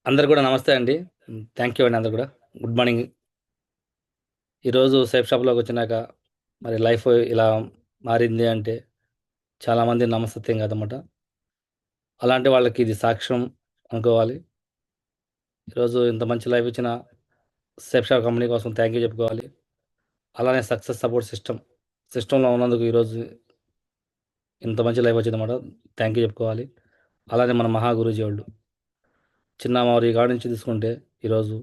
అందరు కూడా నమస్తే అండి. థ్యాంక్ యూ అండి అందరు కూడా. Good morning. ఈరోజు సేఫ్ షాప్‌లోకి వచ్చినాక మరి లైఫ్ ఇలా మారింది అంటే చాలామంది నమ్మశక్యం కాదనమాట. అలాంటి వాళ్ళకి ఇది సాక్ష్యం అనుకోవాలి. ఈరోజు ఇంత మంచి లైఫ్ ఇచ్చిన సేఫ్ షాప్ కంపెనీ కోసం థ్యాంక్ యూ చెప్పుకోవాలి. అలానే సక్సెస్ సపోర్ట్ సిస్టమ్‌లో ఉన్నందుకు ఈరోజు ఇంత మంచి లైఫ్ వచ్చిందన్నమాట. థ్యాంక్ యూ చెప్పుకోవాలి. అలానే మన మహా గురూజీ వాళ్ళు చిన్న మావరి కాడ నుంచి తీసుకుంటే ఈరోజు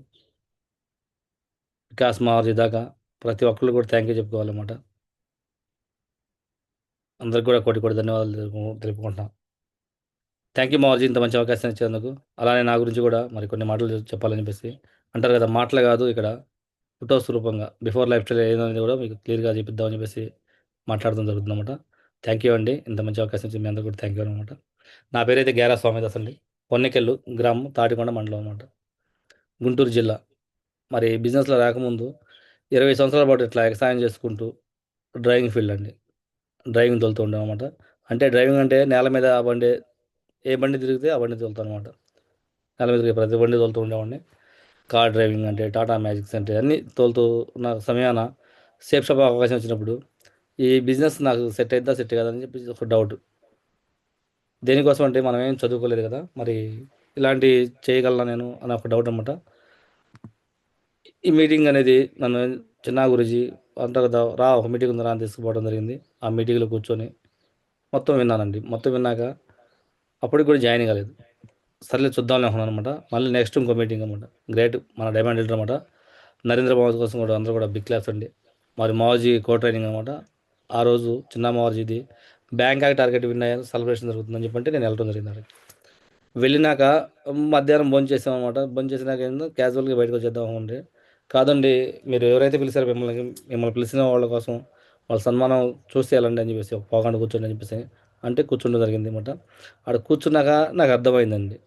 వికాస్ మావరి దాకా ప్రతి ఒక్కళ్ళు కూడా థ్యాంక్ యూ చెప్పుకోవాలన్నమాట. అందరికి కూడా కోటి కోటి ధన్యవాదాలు తెలుపుకుంటున్నాం. థ్యాంక్ యూ మావజీ ఇంత మంచి అవకాశం ఇచ్చినందుకు. అలానే నా గురించి కూడా మరి కొన్ని మాటలు చెప్పాలని చెప్పేసి అంటారు కదా, మాటలే కాదు ఇక్కడ ఫొటోస్ రూపంగా బిఫోర్ లైఫ్ స్టైల్ ఏదనేది కూడా మీకు క్లియర్గా చూపిద్దామని చెప్పేసి మాట్లాడడం జరుగుతుందన్నమాట. థ్యాంక్ యూ అండి, ఇంత మంచి అవకాశం ఇచ్చి మీ అందరూ కూడా థ్యాంక్ యూ అనమాట. నా పేరైతే గ్యారా స్వామిదాస్ అండి. పొన్నెకెళ్ళు గ్రామం, తాటికొండ మండలం అనమాట, గుంటూరు జిల్లా. మరి బిజినెస్లో రాకముందు 20 సంవత్సరాల పాటు ఇట్లా ఎగసాయం చేసుకుంటూ డ్రైవింగ్ ఫీల్డ్ అండి, డ్రైవింగ్ తోలుతూ ఉండేవన్నమాట. అంటే డ్రైవింగ్ అంటే నేల మీద ఆ బండి, ఏ బండి తిరిగితే ఆ బండి తోలుతాను అనమాట. నేల మీద తిరిగే ప్రతి బండి తోలుతూ ఉండేవాడిని. కార్ డ్రైవింగ్ అంటే టాటా మ్యాజిక్స్ అంటే అన్నీ తోలుతూ ఉన్న సమయాన సేఫ్ షాప్ అవకాశం వచ్చినప్పుడు ఈ బిజినెస్ నాకు సెట్ అవుతుందా సెట్ కాదని చెప్పి ఒక డౌట్. దేనికోసం అంటే మనం ఏం చదువుకోలేదు కదా, మరి ఇలాంటి చేయగలనా నేను అని ఒక డౌట్ అనమాట. ఈ మీటింగ్ అనేది నన్ను చిన్న గురుజీ అంటారు కదా, రా ఒక మీటింగ్ ఉంది రా అని తీసుకుపోవడం జరిగింది. ఆ మీటింగ్లో కూర్చొని మొత్తం విన్నానండి. మొత్తం విన్నాక అప్పటికి కూడా జాయిన్ కాలేదు. సర్లే చూద్దాంలే అనుకున్నాను అనమాట. మళ్ళీ నెక్స్ట్ ఇంకో మీటింగ్ అనమాట. గ్రేట్ మన డైమండ్ లీడర్ అనమాట, నరేంద్ర మావజీ కోసం కూడా అందరూ కూడా బిగ్ క్లాస్ అండి. మరి మావజీ కో ట్రైనింగ్ అనమాట. ఆ రోజు చిన్న మావజీది బ్యాంకాక్ టార్గెట్ విన్ అయ్యాను, సెలబ్రేషన్ జరుగుతుందని చెప్పంటే నేను వెళ్ళడం జరిగింది అక్కడికి. వెళ్ళినాక మధ్యాహ్నం భోజనం చేసాం అనమాట. భోజనం చేసినాక ఏందో క్యాజువల్గా బయటకు వచ్చేద్దాం అనుకుంటే, కాదండి మీరు ఎవరైతే పిలిచారో మిమ్మల్ని మిమ్మల్ని పిలిచిన వాళ్ళ కోసం వాళ్ళ సన్మానం చూసేయాలండి అని చెప్పేసి ఒక పోగాండ కూర్చోండి అని చెప్పేసి అంటే కూర్చుండడం జరిగింది అనమాట. అక్కడ కూర్చున్నాక నాకు అర్థమైందండి.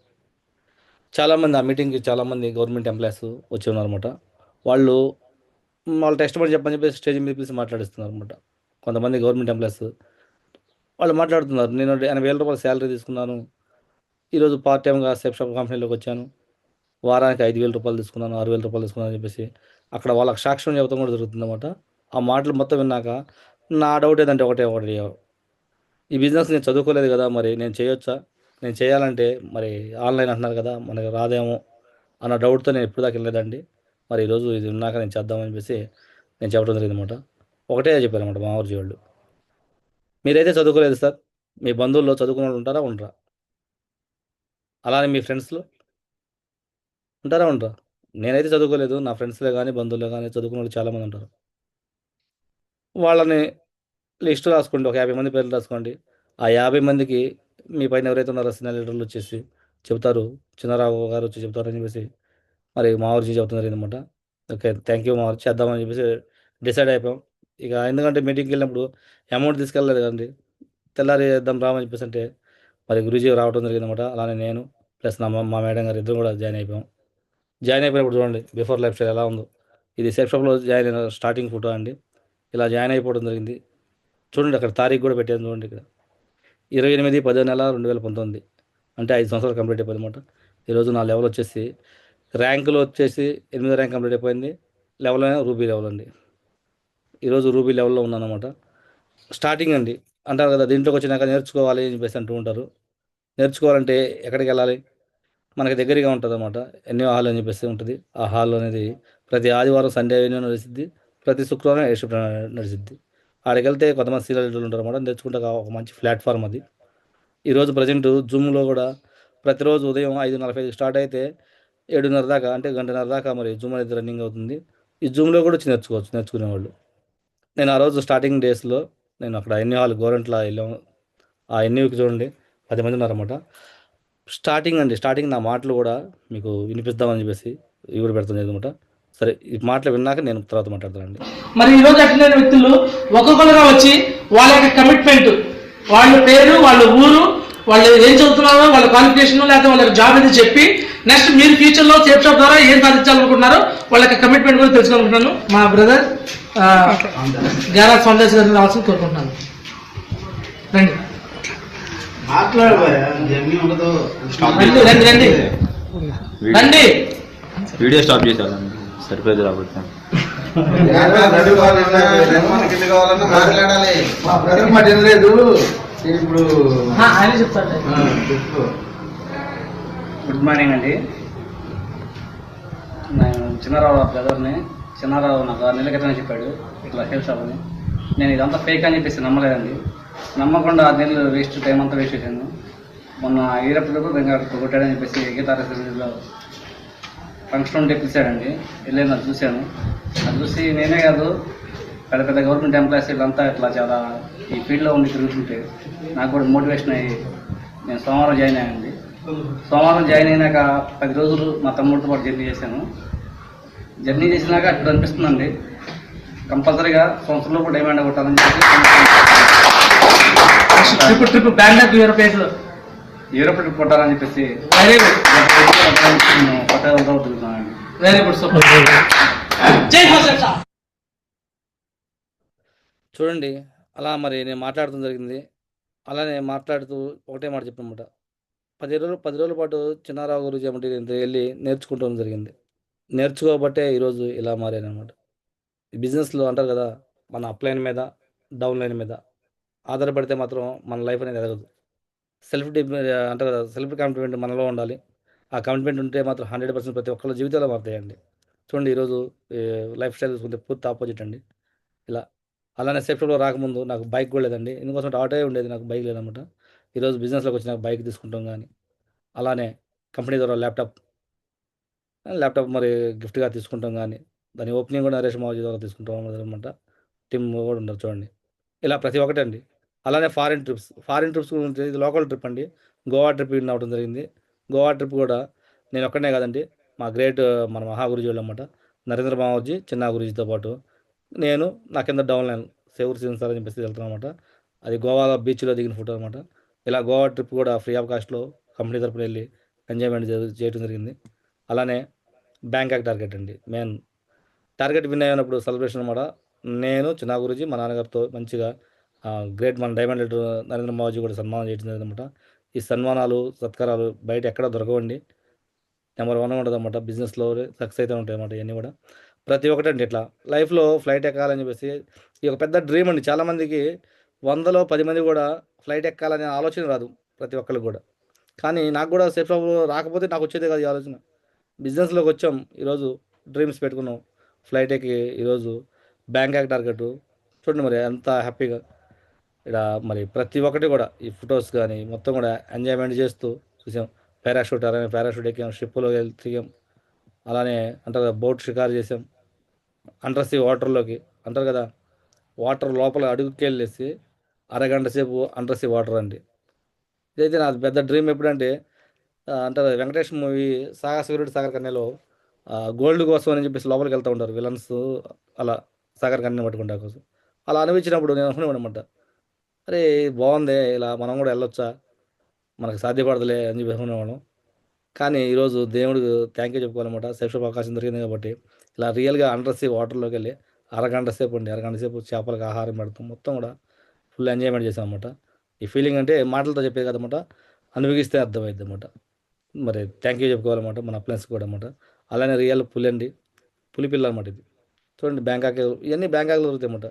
చాలామంది ఆ మీటింగ్‌కి చాలామంది గవర్నమెంట్ ఎంప్లాయీస్ వచ్చి ఉన్నారనమాట. వాళ్ళు వాళ్ళ టెస్ట్ పడి చెప్పని చెప్పేసి స్టేజ్ మీద పిలిచి మాట్లాడిస్తున్నారనమాట. కొంతమంది గవర్నమెంట్ ఎంప్లాయీస్ వాళ్ళు మాట్లాడుతున్నారు. నేను రూ. 80,000 శాలరీ తీసుకున్నాను. ఈరోజు పార్ట్ టైమ్‌గా సేఫ్ షాప్ కంపెనీలోకి వచ్చాను. వారానికి రూ. 5,000 తీసుకున్నాను, రూ. 6,000 తీసుకున్నాను అని చెప్పేసి అక్కడ వాళ్ళకి సాక్ష్యం చెప్పడం కూడా జరుగుతుందనమాట. ఆ మాటలు మొత్తం విన్నాక నా డౌట్ ఏదంటే ఒకటే ఒకటి, ఈ బిజినెస్ నేను చదువుకోలేదు కదా, మరి నేను చేయొచ్చా? నేను చేయాలంటే మరి ఆన్‌లైన్ అంటున్నారు కదా, మనకు రాదేమో అన్న డౌట్‌తో నేను ఇప్పటిదాకా వెళ్ళలేదండి. మరి ఈరోజు ఇది ఉన్నాక నేను చేద్దామని చెప్పేసి నేను చెప్పడం జరిగిందనమాట. ఒకటే చెప్పారనమాట మా ఊరి వాళ్ళు, మీరైతే చదువుకోలేదు సార్, మీ బంధువుల్లో చదువుకున్నోళ్ళు ఉంటారా? ఉండరా? అలానే మీ ఫ్రెండ్స్‌లో ఉంటారా? ఉండరా? నేనైతే చదువుకోలేదు. నా ఫ్రెండ్స్‌లో గానీ, బంధువుల్లో గానీ చదువుకున్నోళ్ళు చాలామంది ఉంటారు. వాళ్ళని లిస్ట్ రాసుకోండి. ఒక 50 మంది పేర్లు రాసుకోండి. ఆ 50 మందికి మీ పైన ఎవరైతే ఉన్నారో సీనియర్ లీడర్లు వచ్చేసి చెప్తారు. చిన్నారావు గారు వచ్చి చెప్తారని చెప్పేసి మరి మా ఊరిజీ చెప్తున్నారు జరిగిందనమాట. ఓకే. థ్యాంక్ యూ మా ఊరి చేద్దామని చెప్పేసి డిసైడ్ అయిపోయాం. ఇక ఎందుకంటే మీటింగ్‌కెళ్ళినప్పుడు అమౌంట్ తీసుకెళ్ళలేదు కదండీ. తెల్లారి చేద్దాం రామని చెప్పేసి అంటే మరి గురూజీ రావడం జరిగిందనమాట. అలానే నేను ప్లస్ మా మేడం గారు ఇద్దరం కూడా జాయిన్ అయిపోయాం. జాయిన్ అయిపోయినప్పుడు చూడండి బిఫోర్ లైఫ్ స్టైల్ ఎలా ఉందో. ఇది సేఫ్ షాప్‌లో జాయిన్ అయిన స్టార్టింగ్ ఫోటో అండి. ఇలా జాయిన్ అయిపోవడం జరిగింది. చూడండి అక్కడ తారీఖు కూడా పెట్టాను చూడండి ఇక్కడ. 28/10/2019 అంటే 5 సంవత్సరాలు కంప్లీట్ అయిపోయిందన్నమాట. ఈరోజు నా లెవెల్ వచ్చేసి ర్యాంకులో వచ్చేసి 8వ ర్యాంక్ కంప్లీట్ అయిపోయింది. లెవెల్ ఏమో రూబీ లెవెల్ అండి. ఈరోజు రూబీ లెవెల్‌లో ఉన్నానన్నమాట. స్టార్టింగ్ అండి. అంటారు కదా, దీంట్లోకి వచ్చినాక నేర్చుకోవాలి అని చెప్పేసి అంటూ ఉంటారు. నేర్చుకోవాలంటే ఎక్కడికెళ్ళాలి? మనకి దగ్గరగా ఉంటదన్నమాట. ఎన్‌ఓ హాల్ అని చెప్పేసి ఉంటది. ఆ హాల్ అనేది ప్రతి ఆదివారం సండే ఎన్‌ఓ నడిసిద్ది. ప్రతి శుక్రవారం ఏ షిఫ్ట్ నడిసిద్ది. ఆడికెళ్తే కొంతమంది సీనియర్ లీడర్లు ఉంటారన్నమాట. నేర్చుకుంటే ఒక మంచి ప్లాట్‌ఫార్మ్ అది. ఈరోజు ప్రెజెంట్ జూమ్‌లో కూడా ప్రతిరోజు ఉదయం 5:45కి స్టార్ట్ అయితే 7:30 దాకా అంటే గంటన్నర దాకా మరి జూమ్ అనేది రన్నింగ్ అవుతుంది. ఈ జూమ్‌లో కూడా వచ్చి నేర్చుకోవచ్చు నేర్చుకునేవాళ్ళు. నేను ఆ రోజు స్టార్టింగ్ డేస్‌లో నేను అక్కడ ఎన్‌ఓ హాల్ గోరంట్ల ఎళ్ళాము. ఆ ఎన్‌ఓకి చూడండి 10 మంది ఉన్నారన్నమాట. స్టార్టింగ్ అండి. స్టార్టింగ్ నా మాటలు కూడా మీకు వినిపిద్దామని చెప్పేసి ఇవి కూడా పెడతాను జరిగిందన్నమాట. సరే ఈ మాటలు విన్నాక నేను తర్వాత మాట్లాడతానండి. మరి ఈరోజు అటెండ్ అయిన వ్యక్తులు ఒక్కొక్కరుగా వచ్చి వాళ్ళ యొక్క కమిట్మెంట్, వాళ్ళ పేరు, వాళ్ళ ఊరు, వాళ్ళు ఏం చదువుతున్నారో, వాళ్ళ క్వాలిఫికేషన్ లేకపోతే వాళ్ళ జాబ్ అనేది చెప్పి నెక్స్ట్ మీరు ఫ్యూచర్లో సేఫ్ షాప్ ద్వారా ఏం సాధించాలనుకుంటున్నారో వాళ్ళ యొక్క కమిట్మెంట్ కూడా తెలుసుకోవాలనుకుంటున్నాను. మా బ్రదర్ గ్యారా స్వామిదాస్ గారిని రావాల్సి కోరుకుంటున్నాను. రండి మాట్లాడబోయా రండి రండి. రండి. వీడియో స్టాప్ చేసేవాళ్ళం సరిపోయేది రాకపోతే. లేదు ఇప్పుడు ఆయన చెప్తాడు. గుడ్ మార్నింగ్ అండి. నేను చిన్నారావు బ్రదర్ని. చిన్నారావు నాకు 6 నెలల క్రితం చెప్పాడు ఇట్లా హెయిర్ షాప్ అని. నేను ఇదంతా ఫేక్ అని చెప్పేసి నమ్మలేదండి. నమ్మకుండా 6 నెలలు వేస్ట్, టైం అంతా వేస్ట్ చేశాను. మొన్న ఈరప్పుడు బెంగాళూరు కొట్టాడని చెప్పేసి గీతా రెసిడెన్సీలో ఫంక్షన్ ఉంటే పిలిచాడండి. వెళ్ళి నాకు చూశాను. అది చూసి నేనే కాదు, పెద్ద పెద్ద గవర్నమెంట్ ఎంప్లాయీస్ వీళ్ళంతా ఇట్లా చాలా ఈ ఫీల్డ్లో ఉండి తిరుగుతుంటే నాకు కూడా మోటివేషన్ అయ్యి నేను సోమవారం జాయిన్ అయ్యానండి. సోమవారం జాయిన్ అయినాక 10 రోజులు మా తమ్ముడితో పాటు జర్నీ చేశాను. జర్నీ చేసినాక అప్పుడు అనిపిస్తుందండి కంపల్సరీగా సంవత్సరంలో కూడా డిమాండ్ కొట్టాలని చెప్పి ట్రిప్ బ్యాంకాక్ యూరోప్ ట్రిప్ కొట్టాలని చెప్పేసి వెరీ గుడ్, కొట్టడంతో తిరుగుతున్నానండి. Very good, super. జై హోసెఫ్ సార్. చూడండి, అలా మరి నేను మాట్లాడటం జరిగింది. అలానే మాట్లాడుతూ ఒకటే మాట చెప్పినమాట, 10 రోజుల పాటు చిన్నారావు గురించి ఏమంటే నేను వెళ్ళి నేర్చుకుంటూ జరిగింది. నేర్చుకోబట్టే ఈరోజు ఇలా మారాను అనమాట. ఈ బిజినెస్లో అంటారు కదా, మన అప్లైన్ మీద డౌన్ లైన్ మీద ఆధారపడితే మాత్రం మన లైఫ్ అనేది ఎదగదు. అంటారు కదా, సెల్ఫ్ కాన్ఫిడెంట్ మనలో ఉండాలి. ఆ కాన్ఫిడెంట్ ఉంటే మాత్రం 100% ప్రతి ఒక్కళ్ళ జీవితాలు మారుతాయండి. చూడండి, ఈరోజు లైఫ్ స్టైల్ చూసుకుంటే పూర్తి ఆపోజిట్ అండి. ఇలా అలానే సేఫ్టీలో రాకముందు నాకు బైక్ కూడా లేదండి. ఎందుకోసం ఆటో ఉండేది, నాకు బైక్ లేదన్నమాట. ఈరోజు బిజినెస్లోకి వచ్చి నాకు బైక్ తీసుకుంటాం కానీ, అలానే కంపెనీ ద్వారా ల్యాప్టాప్ మరి గిఫ్ట్గా తీసుకుంటాం కానీ, దాని ఓపెనింగ్ కూడా నరేష్ మావజీ ద్వారా తీసుకుంటాం అనమాట. టీమ్ కూడా ఉండరు చూడండి. ఇలా ప్రతి ఒక్కటి అండి. అలానే ఫారిన్ ట్రిప్స్ గురించి ఇది లోకల్ ట్రిప్ అండి. గోవా ట్రిప్ విన్ అవ్వడం జరిగింది. గోవా ట్రిప్ కూడా నేను ఒక్కనే కాదండి, మా మన మహా గురుజీ వాళ్ళు అన్నమాట, నరేంద్ర మావజీ, చిన్న గురుజీతో పాటు నేను, నా కింద డౌన్ లైన్ సేవూరు సీన్ సార్ అని చెప్పేసి వెళ్తున్నాను అనమాట. అది గోవాలో బీచ్లో దిగిన ఫోటో అనమాట. ఇలా గోవా ట్రిప్ కూడా ఫ్రీ ఆఫ్ కాస్ట్లో కంపెనీ తరపున వెళ్ళి ఎంజాయ్మెంట్ చేయడం జరిగింది. అలానే బ్యాంకాక్ టార్గెట్ అండి, మెయిన్ టార్గెట్ విన్ అయినప్పుడు సెలబ్రేషన్ అనమాట. నేను, చిన్న గురుజీ, మా నాన్నగారితో మంచిగా గ్రేట్ మన డైమండ్ లీడర్ నరేంద్ర మావజీ కూడా సన్మానం చేయడం జరిగిందన్నమాట. ఈ సన్మానాలు, సత్కారాలు బయట ఎక్కడ దొరకవండి. నెంబర్ 1 ఉంటుంది అన్నమాట. బిజినెస్లో సక్సెస్ అయితే ఉంటాయి అన్నమాట. ఇవన్నీ కూడా ప్రతి ఒక్కటి అండి. ఇట్లా లైఫ్లో ఫ్లైట్ ఎక్కాలని చెప్పేసి ఈ ఒక పెద్ద డ్రీమ్ అండి. చాలామందికి 100లో 10 మంది కూడా ఫ్లైట్ ఎక్కాలనే ఆలోచన రాదు ప్రతి ఒక్కరికి కూడా. కానీ నాకు కూడా సేఫ్ రాకపోతే నాకు వచ్చేదే కాదు ఈ ఆలోచన. బిజినెస్లోకి వచ్చాం, ఈరోజు డ్రీమ్స్ పెట్టుకున్నాం, ఫ్లైట్ ఎక్కి ఈరోజు బ్యాంకాక్ టార్గెట్. చూడండి మరి ఎంత హ్యాపీగా ఇక్కడ మరి ప్రతి ఒక్కటి కూడా ఈ ఫొటోస్ కానీ మొత్తం కూడా ఎంజాయ్మెంట్ చేస్తూ చూసాం. పారాషూట్ ఎక్కాం, షిప్లో వెళ్ళి తిరిగాం. అలానే అంటారు కదా, బోట్ షికారు చేసాం. అండర్ సీ వాటర్లోకి అంటారు కదా, వాటర్ లోపల అడుగుకి వెళ్ళేసి అరగంట సేపు అండర్ సీ వాటర్ అండి. ఇదైతే నా పెద్ద డ్రీమ్. ఎప్పుడంటే అంటారు వెంకటేష్ మూవీ సాగర్ కన్యలో గోల్డ్ కోసం అని చెప్పేసి లోపలికి వెళ్తూ ఉంటారు విలన్స్, అలా సాగర్ కన్యని పట్టుకుంటా కోసం. అలా అనిపించినప్పుడు నేను అనుకునేవాడు అనమాట, అరే బాగుంది, ఇలా మనం కూడా వెళ్ళొచ్చా, మనకు సాధ్యపడదులే అని చెప్పి అనుకునేవాళ్ళం. కానీ ఈరోజు దేవుడికి థ్యాంక్ యూ చెప్పుకోవాలన్నమాట. సేఫ్ అవకాశం దొరికింది కాబట్టి ఇలా రియల్గా అండర్ సీ వాటర్లోకి వెళ్ళి అరగంట సేపు చేపలకు ఆహారం పెడతాం, మొత్తం కూడా ఫుల్ ఎంజాయ్మెంట్ చేసాం అనమాట. ఈ ఫీలింగ్ అంటే మాటలతో చెప్పేది కదన్నమాట, అనుభవిస్తే అర్థమైద్ది అనమాట. మరి థ్యాంక్ యూ చెప్పుకోవాలన్నమాట మన ప్లేస్ కూడా అనమాట. అలానే రియల్ పులి అండి, పులి పిల్ల అనమాట. ఇది చూడండి, బ్యాంకాక్ ఇవన్నీ బ్యాంకాక్లో దొరుకుతాయి అన్నమాట.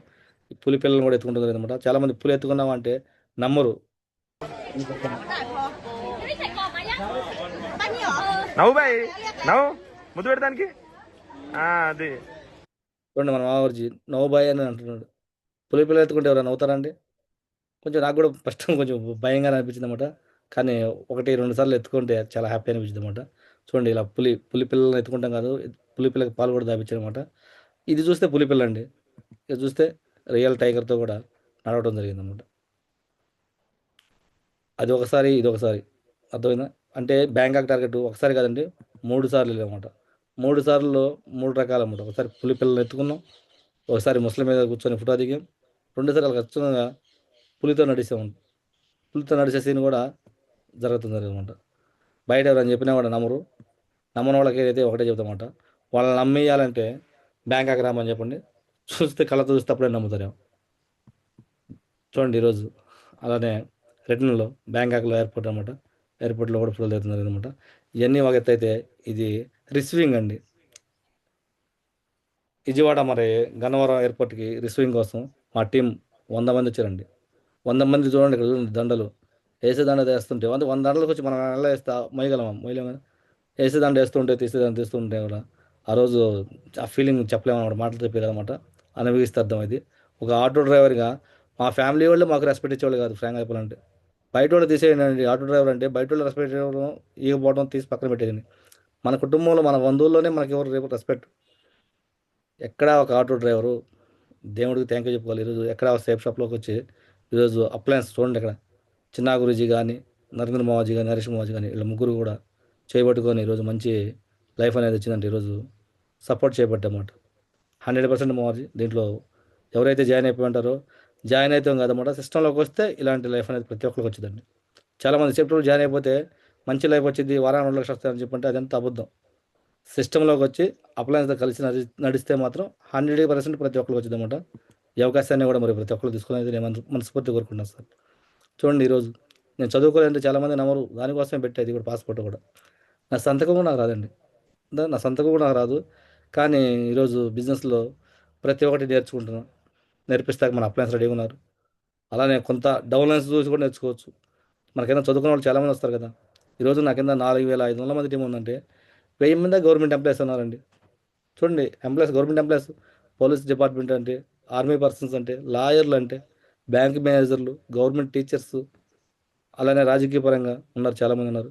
ఈ పులి పిల్లలను కూడా ఎత్తుకుంటుంది అనమాట. చాలామంది పులి ఎత్తుకున్నామంటే నమ్మరు. నవ్వు బాయ్, నవ్వు ముద్దు పెడతానికి అది చూడండి మన మావర్జీ నవ్వు బాయ్ అని అంటున్నాడు. పులి పిల్ల ఎత్తుకుంటే ఎవరైనా నవ్వుతారండి? కొంచెం నాకు కూడా ఫస్ట్ కొంచెం భయంగానే అనిపించింది అనమాట. కానీ 1-2 సార్లు ఎత్తుకుంటే చాలా హ్యాపీ అనిపించింది అనమాట. చూడండి, ఇలా పులి పిల్లల్ని ఎత్తుకుంటాం కాదు, పులి పిల్లకి పాలు కూడా దాపించారు అనమాట. ఇది చూస్తే పులి పిల్ల అండి, ఇది చూస్తే రియల్ టైగర్తో కూడా నడవడం జరిగిందనమాట. అది ఒకసారి, ఇది ఒకసారి, అర్థమైందా? అంటే బ్యాంకాక్ టార్గెట్ ఒకసారి కాదండి, 3 సార్లు వెళ్ళామన్నమాట. 3 సార్లు 3 రకాలు అన్నమాట. ఒకసారి పులి పిల్లల్ని ఎత్తుకున్నాం, ఒకసారి ముసలి మీద కూర్చొని ఫోటో దిగాం, 2 సార్లు ఖచ్చితంగా పులితో నడిచాము. పులితో నడిచే సీన్ కూడా జరుగుతుంది అనమాట. బయట ఎవరైనా చెప్పినా కూడా నమ్మని వాళ్ళకి అయితే ఒకటే చెప్తామాట, వాళ్ళని నమ్మేయాలంటే బ్యాంకాక్ రామని చెప్పండి, చూస్తే కళ్ళతో చూస్తే అప్పుడే నమ్ముతారేమో. చూడండి ఈరోజు అలానే రెటినలో బ్యాంకాక్లో ఎయిర్పోర్ట్ అనమాట. ఎయిర్పోర్ట్లో కూడా ఫోటోలు దిగుతున్నారు అనమాట. ఇవన్నీ ఒక ఎత్తు అయితే ఇది రిసీవింగ్ అండి. విజయవాడ మరి గన్నవరం ఎయిర్పోర్ట్కి రిసీవింగ్ కోసం మా టీం 100 మంది వచ్చారండి. 100 మంది చూడండి, ఇక్కడ చూడండి దండలు వేసే దండ వేస్తుంటే 100 దండలకు వచ్చి మనం ఎలా వేస్తా మొయ్యగలమా? వేసే దండ వేస్తుంటే తీసే దండ తీస్తుంటే కూడా ఆ రోజు ఆ ఫీలింగ్ చెప్పలేము అనమాట, మాటలు చెప్పలేదన్నమాట. అనుభవిస్తే అర్థం ఇది. ఒక ఆటో డ్రైవర్గా మా ఫ్యామిలీ వాళ్ళు మాకు రెస్పెక్ట్ ఇచ్చేవాళ్ళు కాదు ఫ్రాంక్ చెప్పాలంటే. బయట వాళ్ళు తీసేయండి, ఆటో డ్రైవర్ అంటే బయట వాళ్ళు రెస్పెక్ట్ ఇవ్వడం ఇవ్వకపోవడం తీసి పక్కన పెట్టేది. మన కుటుంబంలో మన బంధువుల్లోనే మనకి ఎవరు రేపు రెస్పెక్ట్. ఎక్కడ ఒక ఆటో డ్రైవరు దేవుడికి థ్యాంక్ యూ చెప్పుకోవాలి. ఈరోజు ఎక్కడ సేఫ్ షాప్లోకి వచ్చి ఈరోజు అప్లయన్స్ చూడండి, ఇక్కడ చిన్నా గురూజీ కానీ, నరేంద్ర మావాజీ కానీ, నరేష్ మావాజీ కానీ, వీళ్ళ ముగ్గురు కూడా చేయబట్టుకొని ఈరోజు మంచి లైఫ్ అనేది వచ్చిందంటే ఈరోజు సపోర్ట్ చేయబట్టమాట. 100% మావాజీ దీంట్లో ఎవరైతే జాయిన్ అయిపోయి ఉంటారో జాయిన్ అవుతాం కదన్నమాట. సిస్టంలోకి వస్తే ఇలాంటి లైఫ్ అనేది ప్రతి ఒక్కరికి వచ్చిందండి. చాలామంది సెప్టెంబర్ జాయిన్ అయిపోతే మంచి లైఫ్ వచ్చింది, వారానికి 2 లక్షలు వస్తాయని చెప్పంటే అదంతా అబద్ధం. సిస్టంలోకి వచ్చి అప్లయన్స్తో కలిసి నడిస్తే మాత్రం 100% ప్రతి ఒక్కరికి వచ్చింది అనమాట. ఈ అవకాశాన్ని కూడా మరి ప్రతి ఒక్కరు తీసుకునేది నేను మనస్ఫూర్తి కోరుకుంటున్నాను సార్. చూడండి, ఈరోజు నేను చదువుకోవాలంటే చాలామంది నమ్మరు, దానికోసమే పెట్టేది కూడా పాస్పోర్ట్ కూడా. నా సంతకం కూడా నాకు రాదండి, నా సంతకం కూడా నాకు రాదు. కానీ ఈరోజు బిజినెస్లో ప్రతి ఒక్కటి నేర్చుకుంటున్నాను. నేర్పిస్తాక మన అప్లయన్స్ రెడీగా ఉన్నారు. అలానే కొంత డౌన్లైన్స్ చూసి కూడా నేర్చుకోవచ్చు. మనకైనా చదువుకున్న వాళ్ళు చాలామంది వస్తారు కదా. ఈరోజు నా కింద 4500 మంది టీం ఉందంటే 1000 మంది గవర్నమెంట్ ఎంప్లాయీస్ ఉన్నారండి. చూడండి, employees, government employees, police department అంటే, ఆర్మీ పర్సన్స్ అంటే, లాయర్లు అంటే, బ్యాంక్ మేనేజర్లు, గవర్నమెంట్ టీచర్స్, అలానే రాజకీయ పరంగా ఉన్నారు, చాలామంది ఉన్నారు.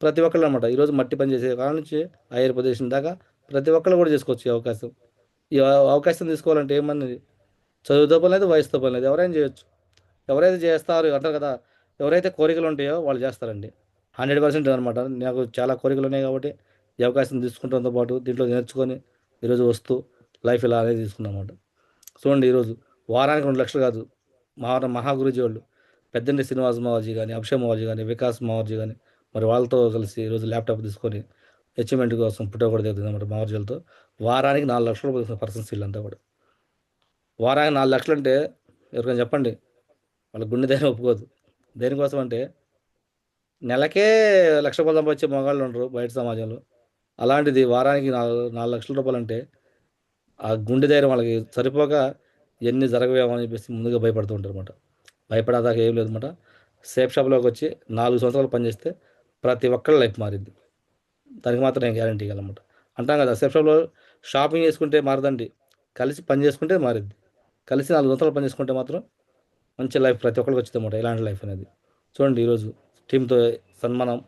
ప్రతి ఒక్కళ్ళు అనమాట. ఈరోజు మట్టి పని చేసే కాడ నుంచి హైయర్ పొజిషన్ దాకా ప్రతి ఒక్కళ్ళు కూడా చేసుకోవచ్చు ఈ అవకాశం. ఈ అవకాశం తీసుకోవాలంటే ఏమన్నది చదువుతో పని లేదు, వయసుతో పని లేదు, ఎవరైనా చేయొచ్చు. ఎవరైతే చేస్తారు అంటారు కదా, ఎవరైతే కోరికలు ఉంటాయో వాళ్ళు చేస్తారండి. 100% అనమాట. నాకు చాలా కోరికలు ఉన్నాయి కాబట్టి ఈ అవకాశం తీసుకుంటంతో పాటు దీంట్లో నేర్చుకొని ఈరోజు వస్తూ లైఫ్ ఇలా అనేది తీసుకున్నమాట. చూడండి, ఈరోజు వారానికి 2 లక్షలు కాదు, మహాగురుజీ వాళ్ళు పెద్దండి శ్రీనివాస్ మావాజీ కానీ, అభిషేక్ మావాజీ కానీ, వికాస్ మావాజీ కానీ, మరి వాళ్ళతో కలిసి ఈరోజు ల్యాప్టాప్ తీసుకొని అచీవ్మెంట్ కోసం పుట్ట కూడా దిగుతుంది అన్నమాట. మావాజీలతో వారానికి 4 లక్షలు పోతుంది పర్సన్స్ వీళ్ళంతా కూడా. వారానికి 4 లక్షలు అంటే ఎవరికైనా చెప్పండి, వాళ్ళ గుండె ధైర్యం ఒప్పుకోదు. దేనికోసం అంటే నెలకే 1,00,000 రూపాయలు సంపాదించే మగాళ్ళు ఉండరు బయట సమాజంలో. అలాంటిది వారానికి 4 లక్షల రూపాయలు అంటే ఆ గుండె ధైర్యం వాళ్ళకి సరిపోక ఎన్ని జరగవేమో అని చెప్పేసి ముందుగా భయపడుతూ ఉంటారు అనమాట. భయపడదాకా ఏం లేదన్నమాట. సేఫ్ షాప్లోకి వచ్చి 4 సంవత్సరాలు పనిచేస్తే ప్రతి ఒక్కళ్ళ లైఫ్ మారింది. దానికి మాత్రం నేను గ్యారంటీ ఇవ్వాలన్నమాట. అంటాం కదా, సేఫ్ షాప్లో షాపింగ్ చేసుకుంటే మారదండి, కలిసి పని చేసుకుంటే మారిద్ది. కలిసి 4 సంవత్సరాలు పని చేసుకుంటే మాత్రం మంచి లైఫ్ ప్రతి ఒక్కరికి వచ్చింది అన్నమాట. ఇలాంటి లైఫ్ అనేది చూడండి. ఈరోజు టీంతో సన్మానం,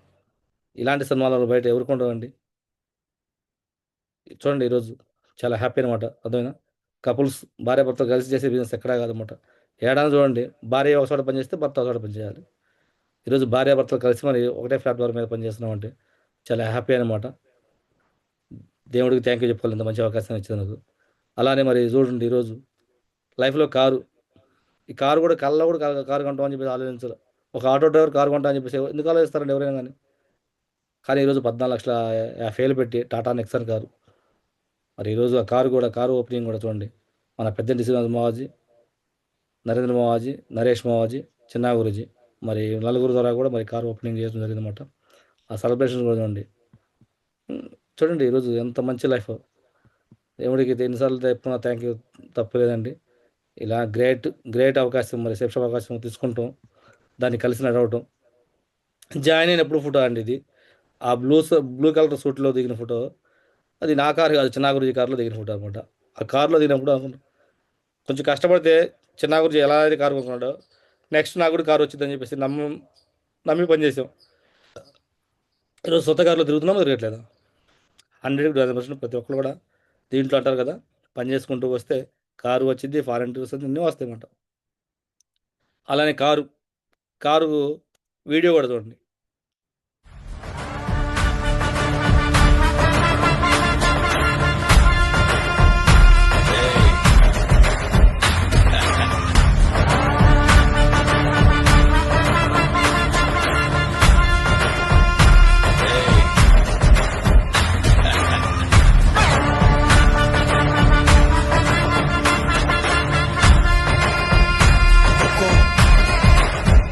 ఇలాంటి సన్మానాలు బయట ఎవరికి ఉండవండి. చూడండి, ఈరోజు చాలా హ్యాపీ అనమాట. అర్థమైనా కపుల్స్ భార్య భర్త కలిసి చేసే బిజినెస్ ఎక్కడా కాదన్నమాట. ఏడాది చూడండి, భార్య ఒక చోట పనిచేస్తే భర్త ఒక చోట పనిచేయాలి. ఈరోజు భార్య భర్తలు కలిసి మరి ఒకటే ప్లాట్ఫామ్ మీద పనిచేస్తున్నామంటే చాలా హ్యాపీ అనమాట. దేవుడికి థ్యాంక్ యూ చెప్పుకోవాలి, ఇంత మంచి అవకాశం ఇచ్చినందుకు. అలానే మరి చూడండి, ఈరోజు లైఫ్లో ఈ కారు కూడా కళ్ళలో కూడా కారు కొంటామని చెప్పేసి ఆలోచించాలి. ఒక ఆటో డ్రైవర్ కారు కొంటా అని చెప్పేసి ఎందుకు ఆలోచిస్తారండి ఎవరైనా కానీ ఈరోజు 14,50,000 పెట్టి టాటా నెక్సన్ కారు. మరి ఈరోజు ఆ కారు ఓపెనింగ్ కూడా చూడండి, మన పెద్దంటి శ్రీనివాస్ మావాజీ, నరేంద్ర మావాజీ, నరేష్ మావాజీ, చిన్నా గురూజీ, మరి నలుగురు ద్వారా కూడా మరి కారు ఓపెనింగ్ చేయడం జరిగిందన్నమాట. ఆ సెలబ్రేషన్ కూడా చూడండి ఈరోజు ఎంత మంచి లైఫ్. దేవుడికి ఎన్నిసార్లు చెప్పుకున్నా థ్యాంక్ యూ తప్పలేదండి. ఇలా గ్రేట్ అవకాశం, మరి సేఫ్ అవకాశం తీసుకుంటాం, దాన్ని కలిసి నడవటం. జాయిన్ అయినప్పుడు ఫోటో అండి ఇది. ఆ బ్లూ కలర్ సూట్లో దిగిన ఫోటో అది నా కారు కాదు, చిన్నా గురూజీ కారులో దిగిన ఫోటో అనమాట. ఆ కారులో దిగినప్పుడు కొంచెం కష్టపడితే చిన్నా గురూజీ ఎలా అయితే కారు కొనుక్కున్నాడో నెక్స్ట్ నాకు కూడా కారు వచ్చిందని చెప్పేసి నమ్మి పనిచేసాం. ఈరోజు సొంత కారులో తిరుగుతున్నాం, తిరగట్లేదు. 100% ప్రతి ఒక్కరు కూడా దీంట్లో అంటారు కదా, పని చేసుకుంటూ వస్తే కారు వచ్చింది, ఫారెన్ టూర్స్ అన్నీ వస్తాయి అన్నమాట. అలానే కారు వీడియో కూడా చూడండి.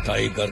टाइगर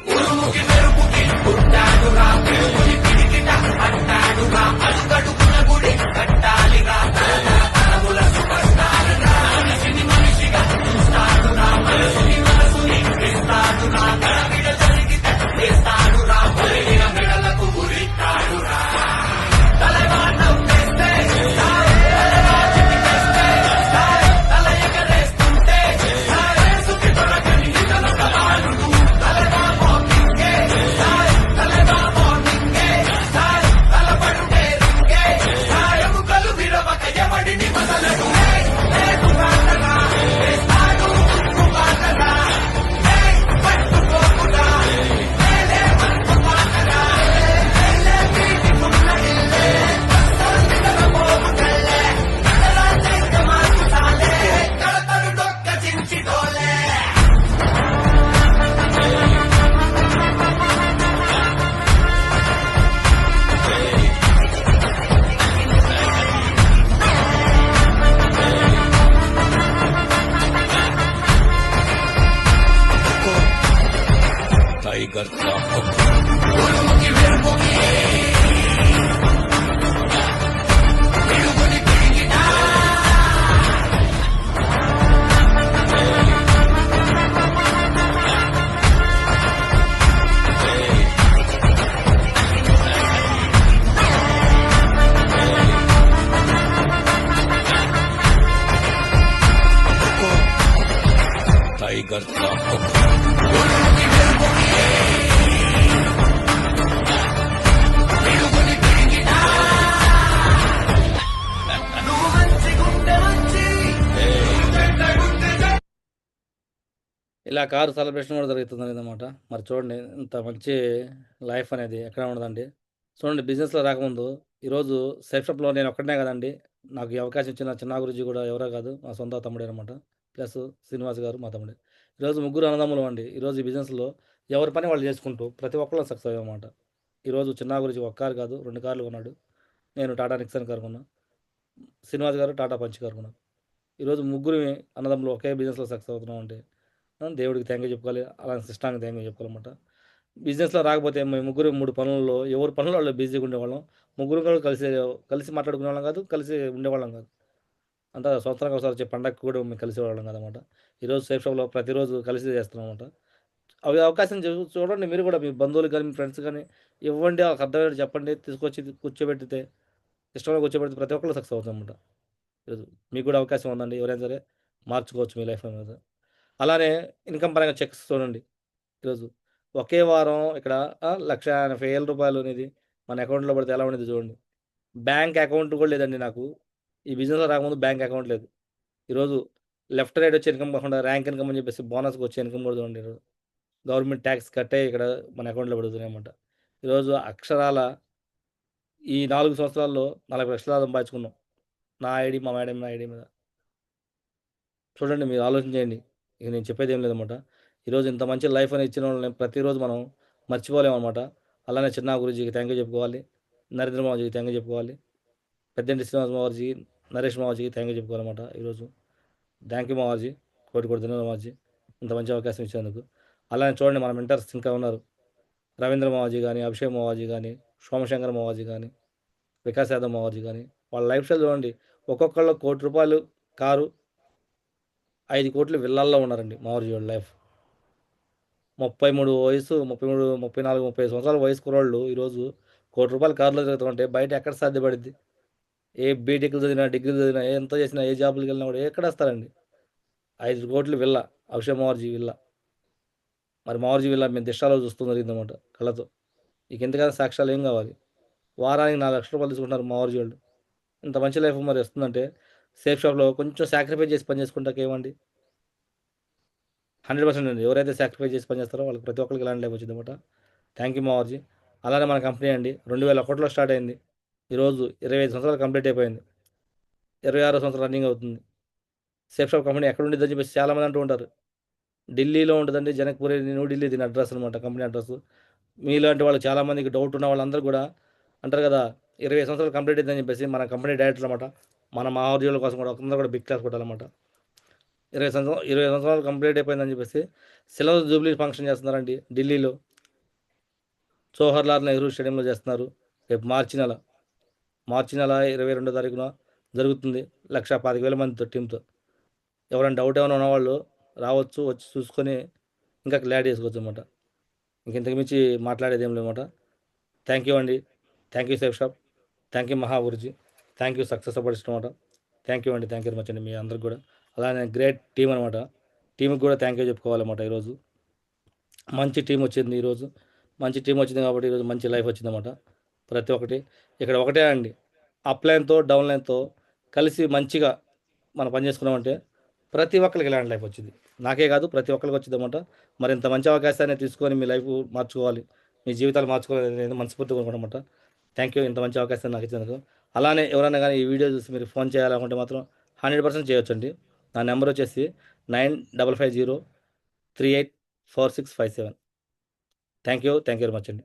करता हूँ। ఇలా కారు సెలబ్రేషన్ కూడా జరుగుతుంది అన్నమాట. మరి చూడండి ఇంత మంచి లైఫ్ అనేది ఎక్కడ ఉండదండి. చూడండి బిజినెస్‌లో రాకముందు ఈరోజు సేఫ్ షాప్‌లో నేను ఒక్కడినే కాదండి. నాకు ఈ అవకాశం ఇచ్చిన చిన్నా గురూజీ కూడా ఎవరో కాదు మా సొంత తమ్ముడే అనమాట. ప్లస్ శ్రీనివాస్ గారు మా తమ్ముడే. ఈరోజు ముగ్గురు అన్నదమ్ములం అండి. ఈరోజు ఈ బిజినెస్‌లో ఎవరి పని వాళ్ళు చేసుకుంటూ ప్రతి ఒక్కళ్ళం సక్సెస్ అయ్యామన్నమాట. ఈరోజు చిన్నా గురూజీ ఒక కారు కాదు 2 కార్లు కొన్నాడు. నేను టాటా నిక్సన్ కారు కొన్నా. శ్రీనివాస్ గారు టాటా పంచ్ కారు కొన్నారు. ఈరోజు ముగ్గురిమి అన్నదమ్ములు ఒకే బిజినెస్‌లో సక్సెస్ అవుతున్నాం అంటే దేవుడికి థ్యాంక్ యూ చెప్పుకోవాలి. అలానే సిస్టానికి థ్యాంక్ యూ చెప్పుకోవాలన్నమాట. బిజినెస్‌లో రాకపోతే మేము ముగ్గురు 3 పనుల్లో ఎవరి పనుల్లో వాళ్ళు బిజీగా ఉండేవాళ్ళం. ముగ్గురు కూడా కలిసి మాట్లాడుకునేవాళ్ళం కాదు. కలిసి ఉండేవాళ్ళం కాదు. అంతా సంవత్సరానికి ఒకసారి వచ్చే పండగకి కూడా మేము కలిసేవాళ్ళం కాదనమాట. ఈరోజు సేఫ్ షాప్‌లో ప్రతిరోజు కలిసి చేస్తున్నామన్నమాట. అవి అవకాశం చూడండి మీరు కూడా మీ బంధువులు కానీ, మీ ఫ్రెండ్స్ కానీ ఇవ్వండి. వాళ్ళకి అర్థమయ్యేట్టు చెప్పండి. తీసుకొచ్చి కూర్చోబెట్టితే ఇష్టంగా కూర్చోబెడితే ప్రతి ఒక్కళ్ళు సక్సెస్ అవుతామన్నమాట. ఈరోజు మీకు కూడా అవకాశం ఉందండి. ఎవరైనా సరే మార్చుకోవచ్చు మీ లైఫ్ అనేది. అలానే ఇన్‌కమ్ పరంగా చెక్స్ చూడండి. ఈరోజు ఒకే వారం ఇక్కడ రూ. 1,80,000 అనేది మన అకౌంట్‌లో పడితే ఎలా ఉండేది చూడండి. బ్యాంక్ అకౌంట్ కూడా లేదండి నాకు. ఈ బిజినెస్‌లో రాకముందు బ్యాంక్ అకౌంట్ లేదు. ఈరోజు లెఫ్ట్, రైట్ వచ్చే ఇన్‌కమ్ కాకుండా ర్యాంక్ ఇన్‌కమ్ అని చెప్పేసి బోనస్‌గా వచ్చే ఇన్‌కమ్ కూడా చూడండి ఈరోజు. గవర్నమెంట్ ట్యాక్స్ కట్టే ఇక్కడ మన అకౌంట్‌లో పడుతున్నాయన్నమాట. ఈరోజు అక్షరాల ఈ 4 సంవత్సరాల్లో 40,00,000 సంపాదించుకున్నాం. నా ఐడీ, మా మేడం ఐడీ మీద. చూడండి మీరు ఆలోచన చేయండి. ఇక నేను చెప్పేదేం లేదనమాట. ఈరోజు ఇంత మంచి లైఫ్ అనేది ఇచ్చిన వాళ్ళని ప్రతిరోజు మనం మర్చిపోలేమనమాట. అలానే చిన్నా గురూజీకి థ్యాంక్ యూ చెప్పుకోవాలి. నరేంద్ర మావజీకి థ్యాంక్ యూ చెప్పుకోవాలి. పెద్దంటి శ్రీనివాస్ మావాజీ, నరేష్ మావాజీకి థ్యాంక్ యూ చెప్పుకోవాలన్నమాట ఈరోజు. Thank you Mavaji. కోటి కోటి ధన్యవాదాలు మావాజీ. ఇంత మంచి అవకాశం ఇచ్చినందుకు. అలానే చూడండి మన మెంటర్స్ ఇంకా ఉన్నారు. రవీంద్ర మావాజీ గానీ, అభిషేక్ మావాజీ గానీ, సోమశంకర్ మావాజీ గానీ, వికాస్ యాదవ్ మావాజీ గానీ, వాళ్ళ లైఫ్ స్టైల్ చూడండి. ఒక్కొక్కళ్ళు ₹1,00,00,000 కారు, 5,00,00,000 విల్లాల్లో ఉన్నారండి మావాజీ వాళ్ళ లైఫ్. 33 వయసు 33, 34, 35 సంవత్సరాల వయసు కుర్రోళ్ళు ఈరోజు ₹1,00,00,000 కారులో తిరుగుతామంటే బయట ఎక్కడ సాధ్యపడిద్ది? ఏ బీటెక్‌లు చదివినా, డిగ్రీలు చదివినా, ఎంత చేసినా, ఏ జాబులకెళ్ళినా కూడా ఎక్కడొస్తారండి? 5,00,00,000 విల్లా. అభిషేక్ మావాజీ విల్లా. మరి మావాజీ విల్లా మేము దిష్టాలో చూస్తూ జరిగిందనమాట కళ్ళతో. ఇక ఇంతకన్నా సాక్ష్యాలు ఏం కావాలి? వారానికి ₹4,00,000 తీసుకుంటున్నారు మావాజీ వాళ్ళు. ఇంత మంచి లైఫ్ మరి వస్తుందంటే సేఫ్ షాప్‌లో కొంచెం సాక్రిఫైస్ చేసి పని చేసుకుంటాకేమండి? 100% అండి. ఎవరైతే సాక్రిఫైస్ చేసి పని చేస్తారో వాళ్ళకి ప్రతి ఒక్కరికి ఇలాంటి లైఫ్ వచ్చిందనమాట. Thank you Mavaji. అలానే మన కంపెనీ అండి 2001లో స్టార్ట్ అయింది. ఈరోజు 25 సంవత్సరాలు కంప్లీట్ అయిపోయింది. 26వ సంవత్సరం రన్నింగ్ అవుతుంది. సేఫ్ షాప్ కంపెనీ ఎక్కడ ఉండిద్దని చెప్పేసి చాలామంది అంటూ ఉంటారు. ఢిల్లీలో ఉంటదండి. జనక్‌పూరి, న్యూఢిల్లీ దీని అడ్రెస్ అనమాట. Company address. మీలాంటి వాళ్ళు చాలామందికి డౌట్ ఉన్న వాళ్ళందరూ కూడా అంటారు కదా! 20 సంవత్సరాలు కంప్లీట్ అయిందని చెప్పేసి మన కంపెనీ డైరెక్టర్ అనమాట. మన మావోజీల కోసం కూడా అందరూ కూడా బిగ్ క్లాస్ కొట్టాలన్నమాట. 20 సంవత్సరాలు కంప్లీట్ అయిపోయిందని చెప్పేసి సిల్వర్ జూబ్లీ ఫంక్షన్ చేస్తున్నారండి ఢిల్లీలో. జవహర్లాల్ నెహ్రూ స్టేడియంలో చేస్తున్నారు. రేపు మార్చి నెల 22వ తారీఖున జరుగుతుంది. 1,25,000 మందితో టీమ్‌తో. ఎవరైనా డౌట్ ఏమైనా ఉన్నవాళ్ళు రావచ్చు. వచ్చి చూసుకొని ఇంకా క్లారిటీ చేసుకోవచ్చు అనమాట. ఇంక ఇంతకు మించి మాట్లాడేది ఏం లేదనమాట. థ్యాంక్ యూ అండి. Thank you safe shop. Thank you మహా గురూజీ. థ్యాంక్ యూ సక్సెస్ అవ్వడిస్ట్ అనమాట. థ్యాంక్ యూ అండి. థ్యాంక్ యూ వెరీ మచ్ అండి మీ అందరికి కూడా. అలానే గ్రేట్ టీమ్ అనమాట. టీమ్‌కి కూడా థ్యాంక్ యూ చెప్పుకోవాలన్నమాట ఈరోజు. మంచి టీమ్ వచ్చింది ఈరోజు. మంచి టీమ్ వచ్చింది కాబట్టి ఈరోజు మంచి లైఫ్ వచ్చిందన్నమాట. ప్రతి ఒక్కటి ఇక్కడ ఒకటే అండి. అప్ లైన్‌తో, డౌన్ లైన్‌తో కలిసి మంచిగా మనం పని చేసుకున్నామంటే ప్రతి ఒక్కరికి ఇలాంటి లైఫ్ వచ్చింది. నాకే కాదు ప్రతి ఒక్కరికి వచ్చిందన్నమాట. మరి ఇంత మంచి అవకాశాన్ని తీసుకొని మీ లైఫ్ మార్చుకోవాలి. మీ జీవితాలు మార్చుకోవాలి అనేది మనస్ఫూర్తిగా కోరుకుంటానన్నమాట. థ్యాంక్ యూ ఇంత మంచి అవకాశాన్ని నాకు ఇచ్చినందుకు. అలానే ఎవరైనా కానీ ఈ వీడియో చూసి మీరు ఫోన్ చేయాలనుకుంటే మాత్రం 100% చేయొచ్చండి. నా నెంబర్ వచ్చేసి 9550384657. థ్యాంక్ యూ వెరీ మచ్ అండి.